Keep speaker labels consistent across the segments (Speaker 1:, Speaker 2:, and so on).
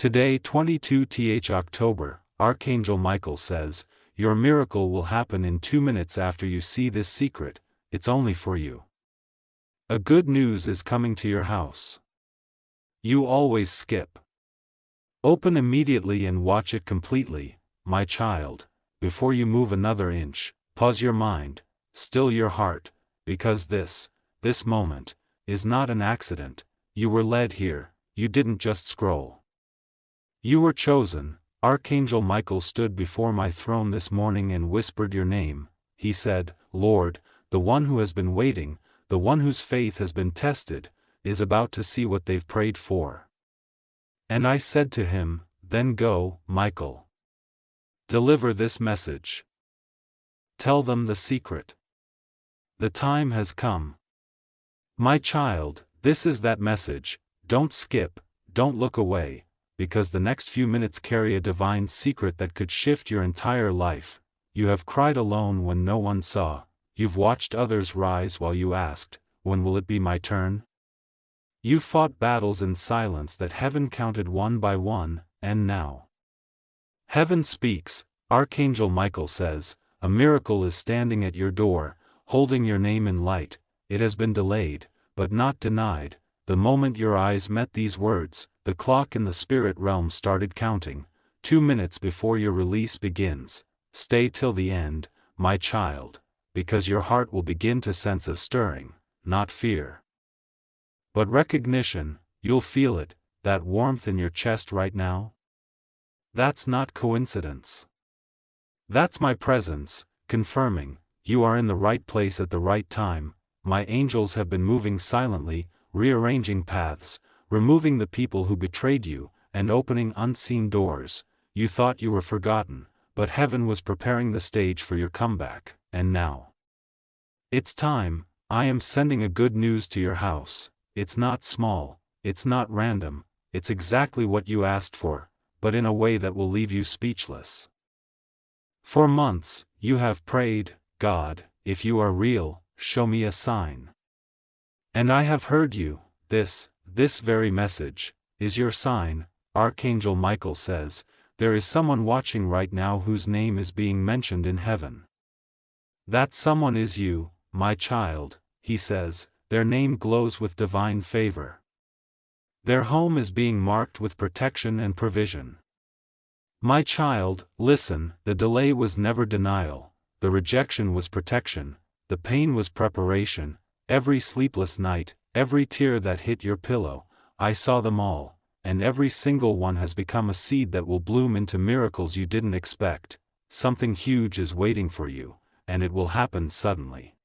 Speaker 1: Today 22th October, Archangel Michael says, your miracle will happen in 2 minutes after you see this secret, it's only for you. A good news is coming to your house. You always skip. Open immediately and watch it completely, my child, before you move another inch. Pause your mind, still your heart, because this moment, is not an accident. You were led here, you didn't just scroll. You were chosen. Archangel Michael stood before my throne this morning and whispered your name. He said, Lord, the one who has been waiting, the one whose faith has been tested, is about to see what they've prayed for. And I said to him, then go, Michael. Deliver this message. Tell them the secret. The time has come. My child, this is that message. Don't skip, don't look away, because the next few minutes carry a divine secret that could shift your entire life. You have cried alone when no one saw. You've watched others rise while you asked, when will it be my turn? You fought battles in silence that heaven counted one by one, and now heaven speaks. Archangel Michael says, a miracle is standing at your door, holding your name in light. It has been delayed, but not denied. The moment your eyes met these words, the clock in the spirit realm started counting. 2 minutes before your release begins. Stay till the end, my child, because your heart will begin to sense a stirring, not fear, but recognition. You'll feel it, that warmth in your chest right now. That's not coincidence. That's my presence, confirming, you are in the right place at the right time. My angels have been moving silently, rearranging paths, removing the people who betrayed you, and opening unseen doors. You thought you were forgotten, but heaven was preparing the stage for your comeback, and now it's time. I am sending a good news to your house. It's not small, it's not random, it's exactly what you asked for, but in a way that will leave you speechless. For months, you have prayed, God, if you are real, show me a sign. And I have heard you. This very message, is your sign. Archangel Michael says, there is someone watching right now whose name is being mentioned in heaven. That someone is you, my child, he says, their name glows with divine favor. Their home is being marked with protection and provision. My child, listen, the delay was never denial, the rejection was protection, the pain was preparation, every sleepless night, every tear that hit your pillow, I saw them all, and every single one has become a seed that will bloom into miracles you didn't expect. Something huge is waiting for you, and it will happen suddenly.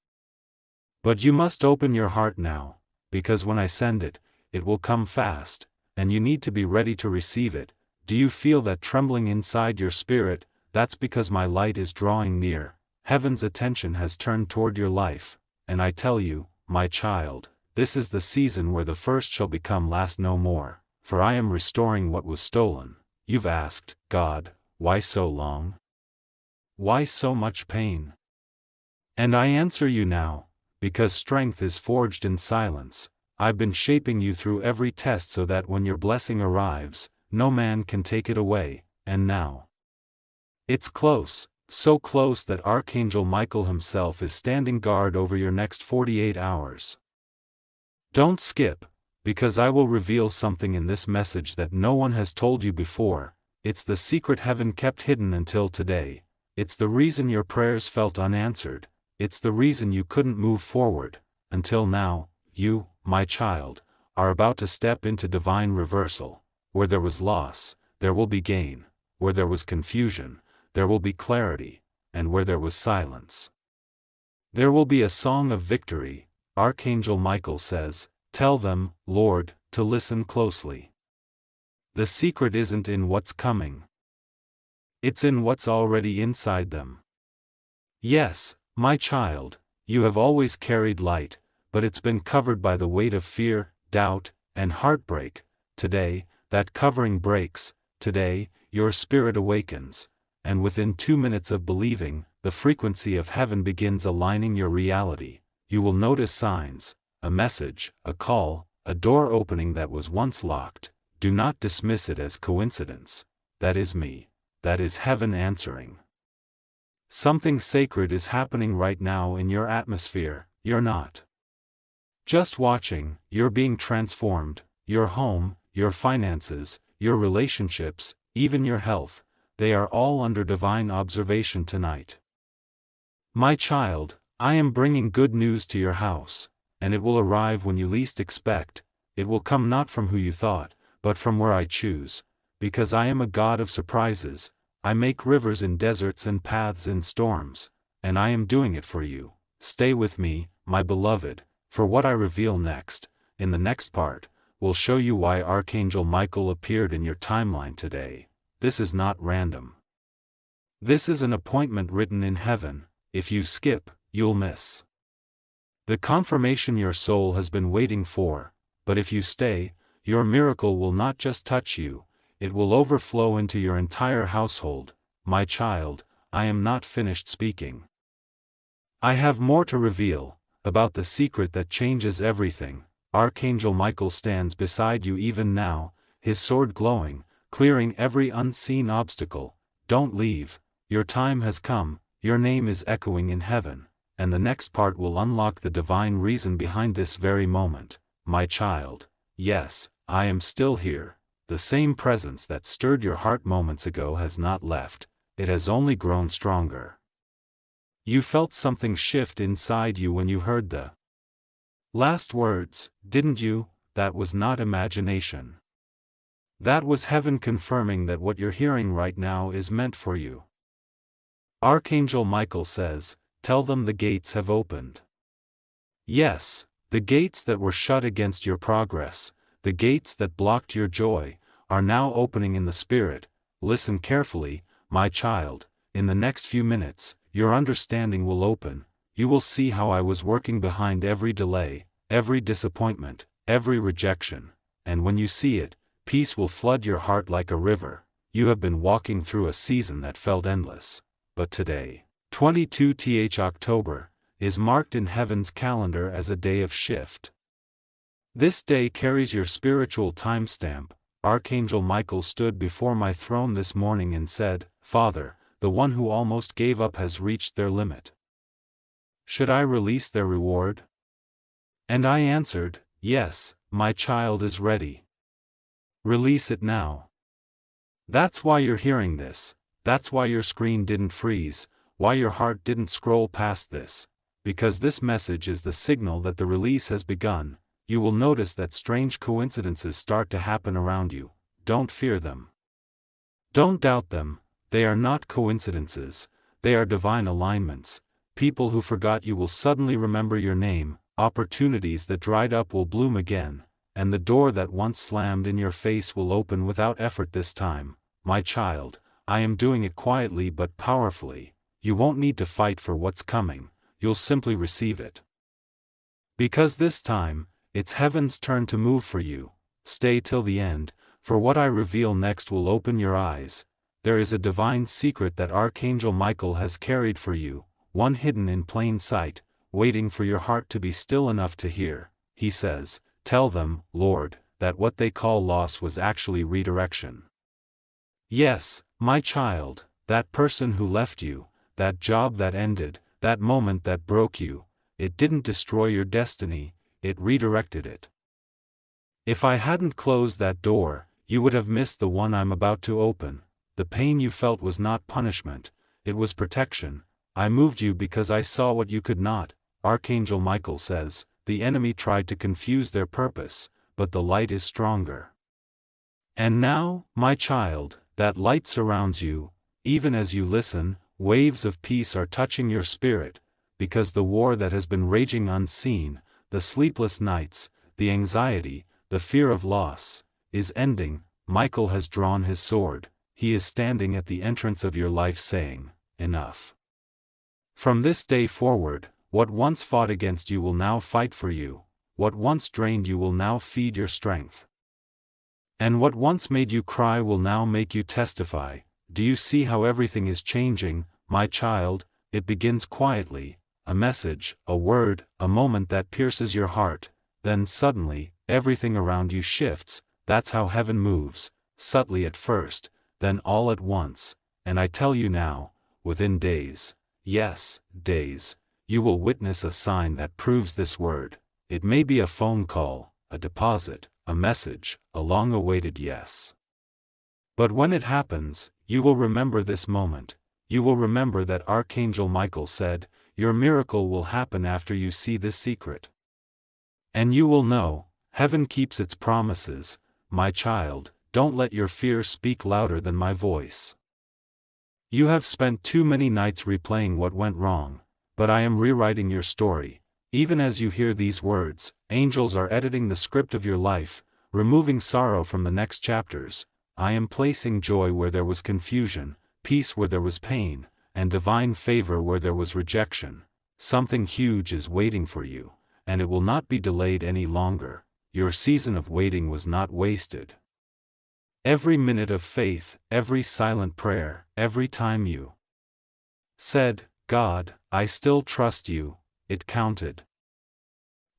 Speaker 1: But you must open your heart now, because when I send it, it will come fast, and you need to be ready to receive it. Do you feel that trembling inside your spirit? That's because my light is drawing near. Heaven's attention has turned toward your life, and I tell you, my child, this is the season where the first shall become last no more, for I am restoring what was stolen. You've asked, God, why so long? Why so much pain? And I answer you now, because strength is forged in silence. I've been shaping you through every test so that when your blessing arrives, no man can take it away, and now it's close, so close that Archangel Michael himself is standing guard over your next 48 hours. Don't skip, because I will reveal something in this message that no one has told you before. It's the secret heaven kept hidden until today. It's the reason your prayers felt unanswered. It's the reason you couldn't move forward, until now. You, my child, are about to step into divine reversal. Where there was loss, there will be gain. Where there was confusion, there will be clarity. And where there was silence, there will be a song of victory. Archangel Michael says, tell them, Lord, to listen closely. The secret isn't in what's coming. It's in what's already inside them. Yes, my child, you have always carried light, but it's been covered by the weight of fear, doubt, and heartbreak. Today, that covering breaks. Today, your spirit awakens, and within 2 minutes of believing, the frequency of heaven begins aligning your reality. You will notice signs, a message, a call, a door opening that was once locked. Do not dismiss it as coincidence. That is me. That is heaven answering. Something sacred is happening right now in your atmosphere. You're not just watching, you're being transformed. Your home, your finances, your relationships, even your health, they are all under divine observation tonight. My child, I am bringing good news to your house, and it will arrive when you least expect. It will come not from who you thought, but from where I choose, because I am a God of surprises. I make rivers in deserts and paths in storms, and I am doing it for you. Stay with me, my beloved, for what I reveal next, in the next part, will show you why Archangel Michael appeared in your timeline today. This is not random. This is an appointment written in heaven. If you skip, you'll miss the confirmation your soul has been waiting for, but if you stay, your miracle will not just touch you, it will overflow into your entire household. My child, I am not finished speaking. I have more to reveal, about the secret that changes everything. Archangel Michael stands beside you even now, his sword glowing, clearing every unseen obstacle. Don't leave, your time has come, your name is echoing in heaven, and the next part will unlock the divine reason behind this very moment. My child, yes, I am still here. The same presence that stirred your heart moments ago has not left, it has only grown stronger. You felt something shift inside you when you heard the last words, didn't you? That was not imagination. That was heaven confirming that what you're hearing right now is meant for you. Archangel Michael says, tell them the gates have opened. Yes, the gates that were shut against your progress, the gates that blocked your joy, are now opening in the spirit. Listen carefully, my child, in the next few minutes, your understanding will open. You will see how I was working behind every delay, every disappointment, every rejection, and when you see it, peace will flood your heart like a river. You have been walking through a season that felt endless, but today, 22th October, is marked in heaven's calendar as a day of shift. This day carries your spiritual timestamp. Archangel Michael stood before my throne this morning and said, Father, the one who almost gave up has reached their limit. Should I release their reward? And I answered, yes, my child is ready. Release it now. That's why you're hearing this, that's why your screen didn't freeze, why your heart didn't scroll past this, because this message is the signal that the release has begun. You will notice that strange coincidences start to happen around you. Don't fear them. Don't doubt them, they are not coincidences, they are divine alignments. People who forgot you will suddenly remember your name, opportunities that dried up will bloom again, and the door that once slammed in your face will open without effort this time. My child, I am doing it quietly but powerfully. You won't need to fight for what's coming, you'll simply receive it. Because this time, it's heaven's turn to move for you. Stay till the end, for what I reveal next will open your eyes. There is a divine secret that Archangel Michael has carried for you, one hidden in plain sight, waiting for your heart to be still enough to hear. He says, tell them, Lord, that what they call loss was actually redirection. Yes, my child, that person who left you, that job that ended, that moment that broke you, it didn't destroy your destiny, it redirected it. If I hadn't closed that door, you would have missed the one I'm about to open. The pain you felt was not punishment, it was protection. I moved you because I saw what you could not. Archangel Michael says, the enemy tried to confuse their purpose, but the light is stronger. And now, my child, that light surrounds you. Even as you listen, waves of peace are touching your spirit, because the war that has been raging unseen, the sleepless nights, the anxiety, the fear of loss, is ending. Michael has drawn his sword, he is standing at the entrance of your life saying, enough. From this day forward, what once fought against you will now fight for you, what once drained you will now feed your strength. And what once made you cry will now make you testify. Do you see how everything is changing, my child? It begins quietly, a message, a word, a moment that pierces your heart, then suddenly, everything around you shifts. That's how heaven moves, subtly at first, then all at once, and I tell you now, within days, yes, days, you will witness a sign that proves this word. It may be a phone call, a deposit, a message, a long-awaited yes. But when it happens, you will remember this moment. You will remember that Archangel Michael said, your miracle will happen after you see this secret. And you will know, heaven keeps its promises, my child. Don't let your fear speak louder than my voice. You have spent too many nights replaying what went wrong, but I am rewriting your story. Even as you hear these words, angels are editing the script of your life, removing sorrow from the next chapters. I am placing joy where there was confusion, peace where there was pain, and divine favor where there was rejection. Something huge is waiting for you, and it will not be delayed any longer. Your season of waiting was not wasted. Every minute of faith, every silent prayer, every time you said, God, I still trust you, it counted.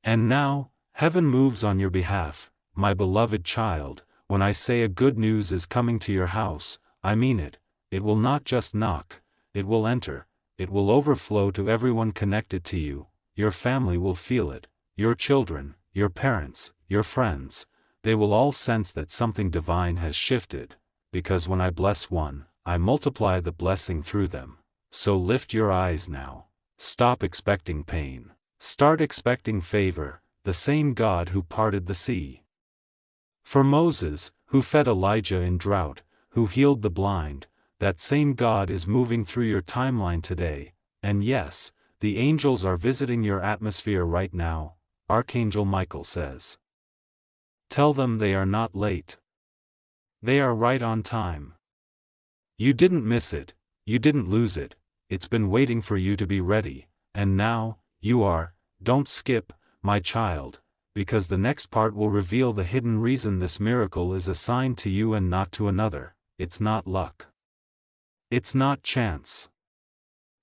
Speaker 1: And now, heaven moves on your behalf, my beloved child. When I say a good news is coming to your house, I mean it. It will not just knock, it will enter, it will overflow to everyone connected to you. Your family will feel it, your children, your parents, your friends. They will all sense that something divine has shifted, because when I bless one, I multiply the blessing through them. So lift your eyes now. Stop expecting pain. Start expecting favor, the same God who parted the sea for Moses, who fed Elijah in drought, who healed the blind. That same God is moving through your timeline today, and yes, the angels are visiting your atmosphere right now, Archangel Michael says. Tell them they are not late. They are right on time. You didn't miss it, you didn't lose it, it's been waiting for you to be ready, and now, you are. Don't skip, my child, because the next part will reveal the hidden reason this miracle is assigned to you and not to another. It's not luck. It's not chance.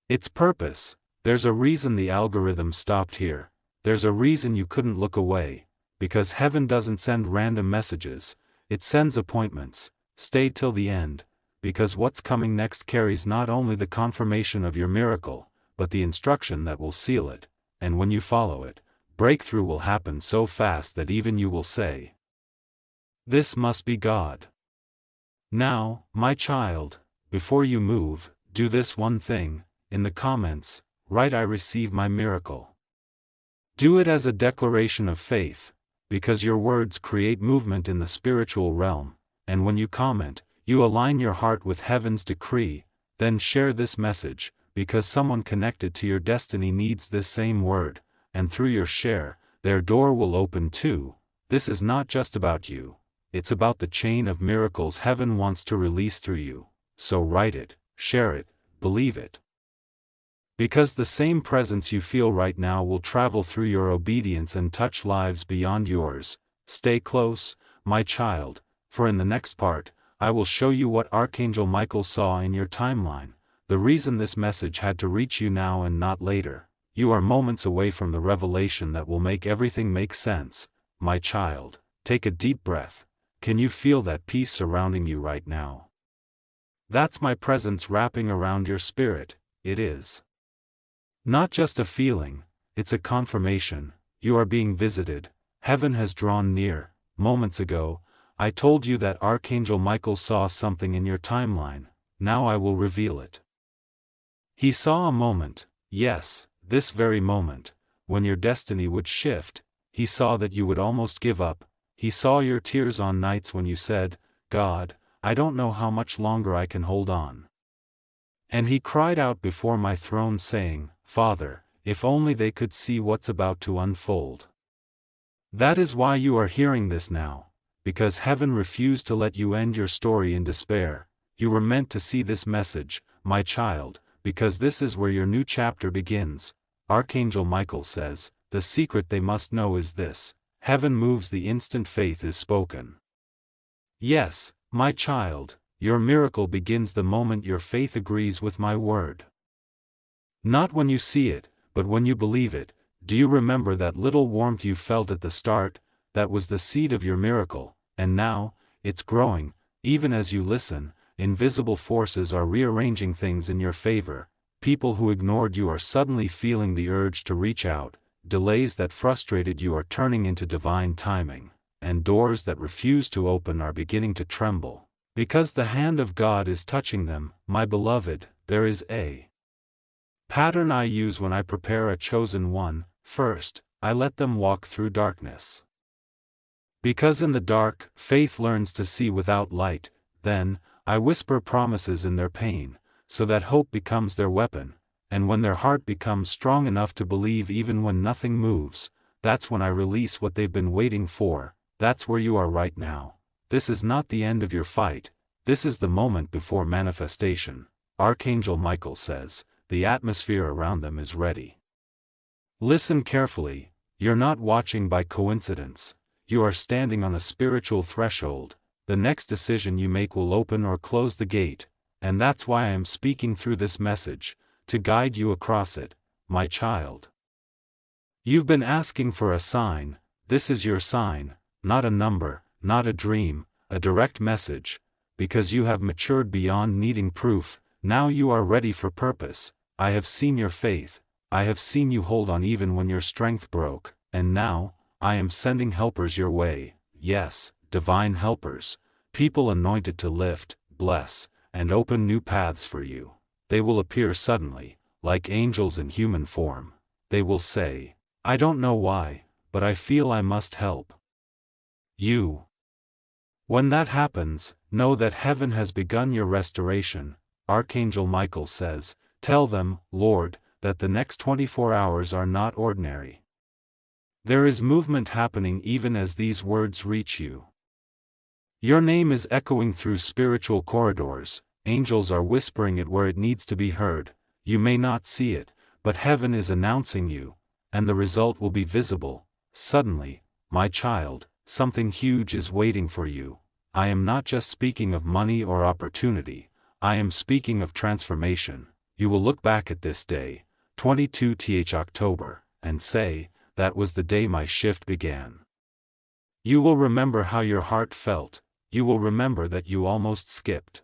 Speaker 1: It's purpose. There's a reason the algorithm stopped here. There's a reason you couldn't look away. Because heaven doesn't send random messages, it sends appointments. Stay till the end, because what's coming next carries not only the confirmation of your miracle, but the instruction that will seal it, and when you follow it, breakthrough will happen so fast that even you will say, "This must be God." Now, my child, before you move, do this one thing. In the comments, write "I receive my miracle." Do it as a declaration of faith, because your words create movement in the spiritual realm, and when you comment, you align your heart with heaven's decree. Then share this message, because someone connected to your destiny needs this same word, and through your share, their door will open too. This is not just about you, it's about the chain of miracles heaven wants to release through you. So write it, share it, believe it. Because the same presence you feel right now will travel through your obedience and touch lives beyond yours. Stay close, my child, for in the next part, I will show you what Archangel Michael saw in your timeline, the reason this message had to reach you now and not later. You are moments away from the revelation that will make everything make sense. My child, take a deep breath. Can you feel that peace surrounding you right now? That's my presence wrapping around your spirit. It is not just a feeling, it's a confirmation. You are being visited. Heaven has drawn near. Moments ago, I told you that Archangel Michael saw something in your timeline. Now I will reveal it. He saw a moment, yes, this very moment, when your destiny would shift. He saw that you would almost give up. He saw your tears on nights when you said, "God, I don't know how much longer I can hold on." And he cried out before my throne saying, "Father, if only they could see what's about to unfold." That is why you are hearing this now, because heaven refused to let you end your story in despair. You were meant to see this message, my child, because this is where your new chapter begins. Archangel Michael says, the secret they must know is this: heaven moves the instant faith is spoken. Yes, my child, your miracle begins the moment your faith agrees with my word. Not when you see it, but when you believe it. Do you remember that little warmth you felt at the start? That was the seed of your miracle. And now, it's growing. Even as you listen, invisible forces are rearranging things in your favor. People who ignored you are suddenly feeling the urge to reach out. Delays that frustrated you are turning into divine timing, and doors that refuse to open are beginning to tremble. Because the hand of God is touching them, my beloved. There is a pattern I use when I prepare a chosen one. First, I let them walk through darkness. Because in the dark, faith learns to see without light. Then, I whisper promises in their pain, so that hope becomes their weapon, and when their heart becomes strong enough to believe even when nothing moves, that's when I release what they've been waiting for. That's where you are right now. This is not the end of your fight, this is the moment before manifestation. Archangel Michael says, the atmosphere around them is ready. Listen carefully, you're not watching by coincidence, you are standing on a spiritual threshold. The next decision you make will open or close the gate, and that's why I am speaking through this message, to guide you across it, my child. You've been asking for a sign. This is your sign, not a number, not a dream, a direct message, because you have matured beyond needing proof. Now you are ready for purpose. I have seen your faith, I have seen you hold on even when your strength broke, and now, I am sending helpers your way. Yes, divine helpers, people anointed to lift, bless, and open new paths for you. They will appear suddenly, like angels in human form. They will say, I don't know why, but I feel I must help you. When that happens, know that heaven has begun your restoration. Archangel Michael says, tell them, Lord, that the next 24 hours are not ordinary. There is movement happening even as these words reach you. Your name is echoing through spiritual corridors, angels are whispering it where it needs to be heard. You may not see it, but heaven is announcing you, and the result will be visible. Suddenly, my child, something huge is waiting for you. I am not just speaking of money or opportunity, I am speaking of transformation. You will look back at this day, 22th October, and say, that was the day my shift began. You will remember how your heart felt, you will remember that you almost skipped.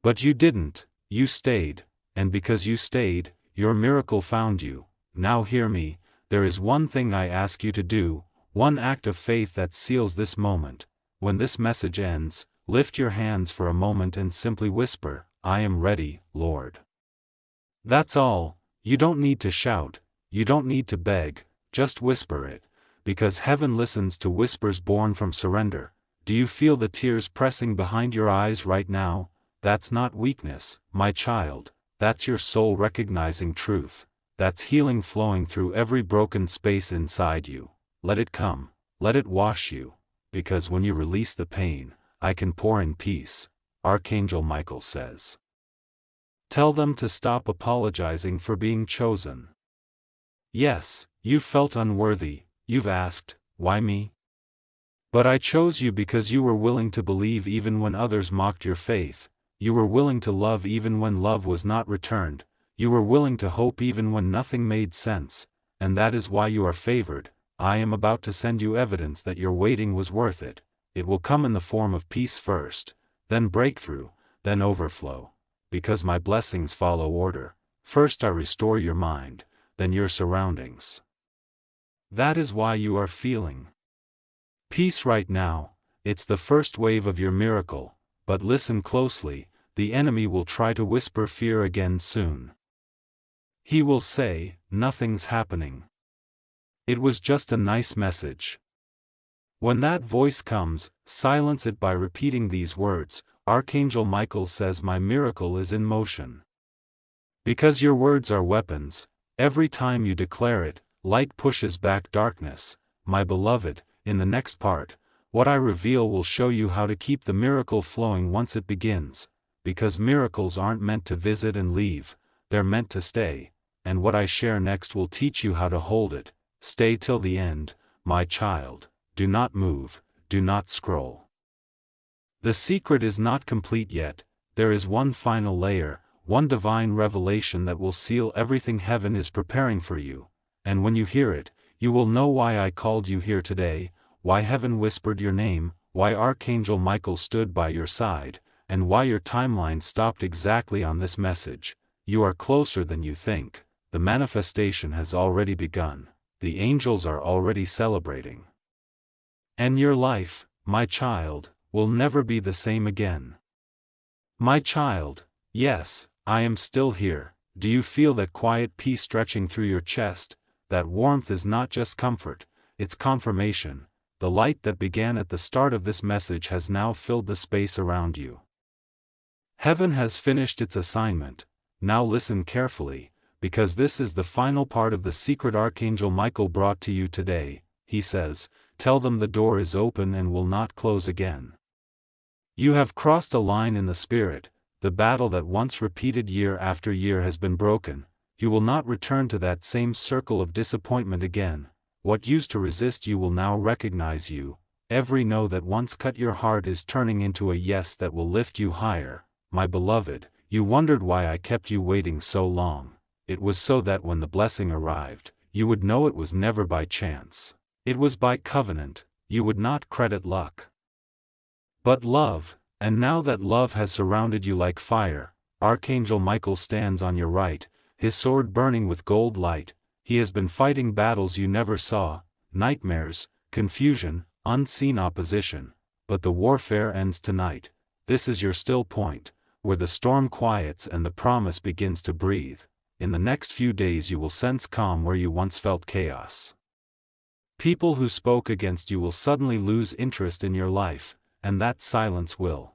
Speaker 1: But you didn't, you stayed, and because you stayed, your miracle found you. Now hear me, there is one thing I ask you to do, one act of faith that seals this moment. When this message ends, lift your hands for a moment and simply whisper, I am ready, Lord. That's all. You don't need to shout, you don't need to beg, just whisper it, because heaven listens to whispers born from surrender. Do you feel the tears pressing behind your eyes right now? That's not weakness, my child, that's your soul recognizing truth. That's healing flowing through every broken space inside you. Let it come, let it wash you, because when you release the pain, I can pour in peace, Archangel Michael says. Tell them to stop apologizing for being chosen. Yes, you've felt unworthy, you've asked, why me? But I chose you because you were willing to believe even when others mocked your faith, you were willing to love even when love was not returned, you were willing to hope even when nothing made sense, and that is why you are favored. I am about to send you evidence that your waiting was worth it. It will come in the form of peace first, then breakthrough, then overflow. Because my blessings follow order. First I restore your mind, then your surroundings. That is why you are feeling peace right now. It's the first wave of your miracle, but listen closely, the enemy will try to whisper fear again soon. He will say, nothing's happening. It was just a nice message. When that voice comes, silence it by repeating these words, Archangel Michael says my miracle is in motion. Because your words are weapons, every time you declare it, light pushes back darkness. My beloved, in the next part, what I reveal will show you how to keep the miracle flowing once it begins, because miracles aren't meant to visit and leave, they're meant to stay, and what I share next will teach you how to hold it. Stay till the end, my child, do not move, do not scroll. The secret is not complete yet, there is one final layer, one divine revelation that will seal everything heaven is preparing for you, and when you hear it, you will know why I called you here today, why heaven whispered your name, why Archangel Michael stood by your side, and why your timeline stopped exactly on this message. You are closer than you think. The manifestation has already begun. The angels are already celebrating. And your life, my child, will never be the same again. My child, yes, I am still here. Do you feel that quiet peace stretching through your chest? That warmth is not just comfort, it's confirmation. The light that began at the start of this message has now filled the space around you. Heaven has finished its assignment. Now listen carefully, because this is the final part of the secret Archangel Michael brought to you today. He says, tell them the door is open and will not close again. You have crossed a line in the spirit. The battle that once repeated year after year has been broken. You will not return to that same circle of disappointment again. What used to resist you will now recognize you. Every no that once cut your heart is turning into a yes that will lift you higher. My beloved, you wondered why I kept you waiting so long. It was so that when the blessing arrived, you would know it was never by chance. It was by covenant. You would not credit luck, but love. And now that love has surrounded you like fire, Archangel Michael stands on your right, his sword burning with gold light. He has been fighting battles you never saw, nightmares, confusion, unseen opposition. But the warfare ends tonight. This is your still point, where the storm quiets and the promise begins to breathe. In the next few days you will sense calm where you once felt chaos. People who spoke against you will suddenly lose interest in your life, and that silence will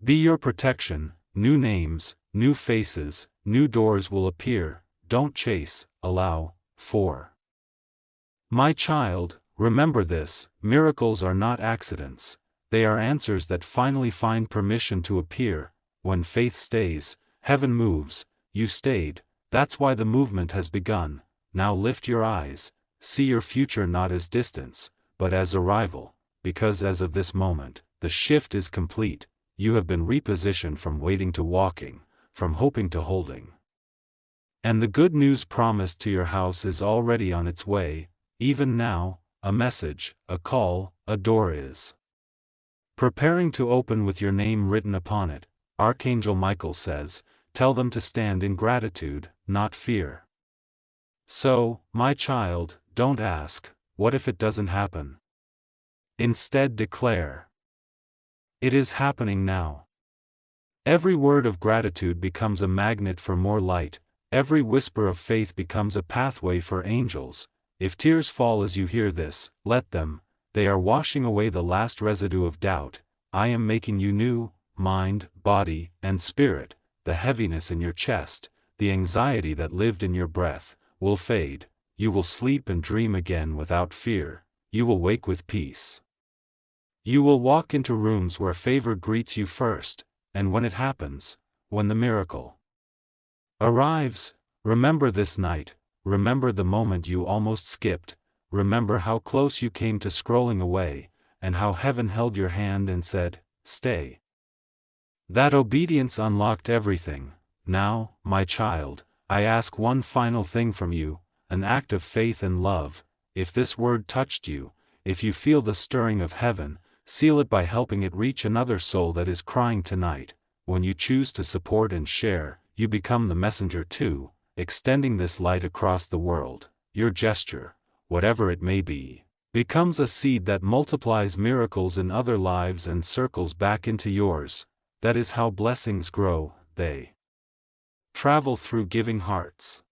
Speaker 1: be your protection. New names, new faces, new doors will appear. Don't chase, allow. 4. My child, remember this: miracles are not accidents. They are answers that finally find permission to appear. When faith stays, heaven moves. You stayed. That's why the movement has begun. Now lift your eyes. See your future not as distance, but as arrival. Because as of this moment, the shift is complete. You have been repositioned from waiting to walking, from hoping to holding. And the good news promised to your house is already on its way. Even now, a message, a call, a door is preparing to open with your name written upon it. Archangel Michael says, tell them to stand in gratitude, not fear. So, my child, don't ask, what if it doesn't happen? Instead declare, it is happening now. Every word of gratitude becomes a magnet for more light. Every whisper of faith becomes a pathway for angels. If tears fall as you hear this, let them. They are washing away the last residue of doubt. I am making you new, mind, body, and spirit. The heaviness in your chest, the anxiety that lived in your breath, will fade. You will sleep and dream again without fear. You will wake with peace. You will walk into rooms where favor greets you first, and when it happens, when the miracle arrives, remember this night, remember the moment you almost skipped, remember how close you came to scrolling away, and how heaven held your hand and said, stay. That obedience unlocked everything. Now, my child, I ask one final thing from you, an act of faith and love. If this word touched you, if you feel the stirring of heaven, seal it by helping it reach another soul that is crying tonight. When you choose to support and share, you become the messenger too, extending this light across the world. Your gesture, whatever it may be, becomes a seed that multiplies miracles in other lives and circles back into yours. That is how blessings grow. They travel through giving hearts.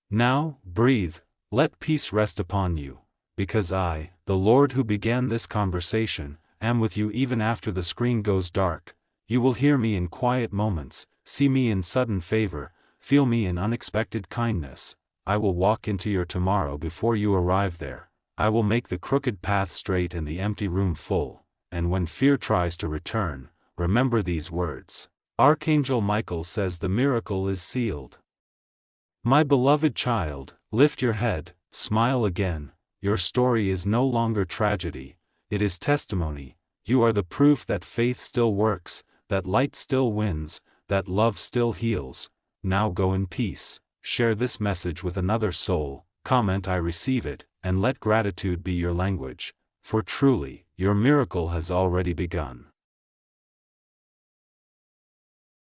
Speaker 1: Now, breathe, let peace rest upon you. Because I, the Lord who began this conversation, am with you even after the screen goes dark. You will hear me in quiet moments, see me in sudden favor, feel me in unexpected kindness. I will walk into your tomorrow before you arrive there. I will make the crooked path straight and the empty room full. And when fear tries to return, remember these words. Archangel Michael says the miracle is sealed. My beloved child, lift your head, smile again. Your story is no longer tragedy, it is testimony. You are the proof that faith still works, that light still wins, that love still heals. Now go in peace, share this message with another soul, comment I receive it, and let gratitude be your language. For truly, your miracle has already begun.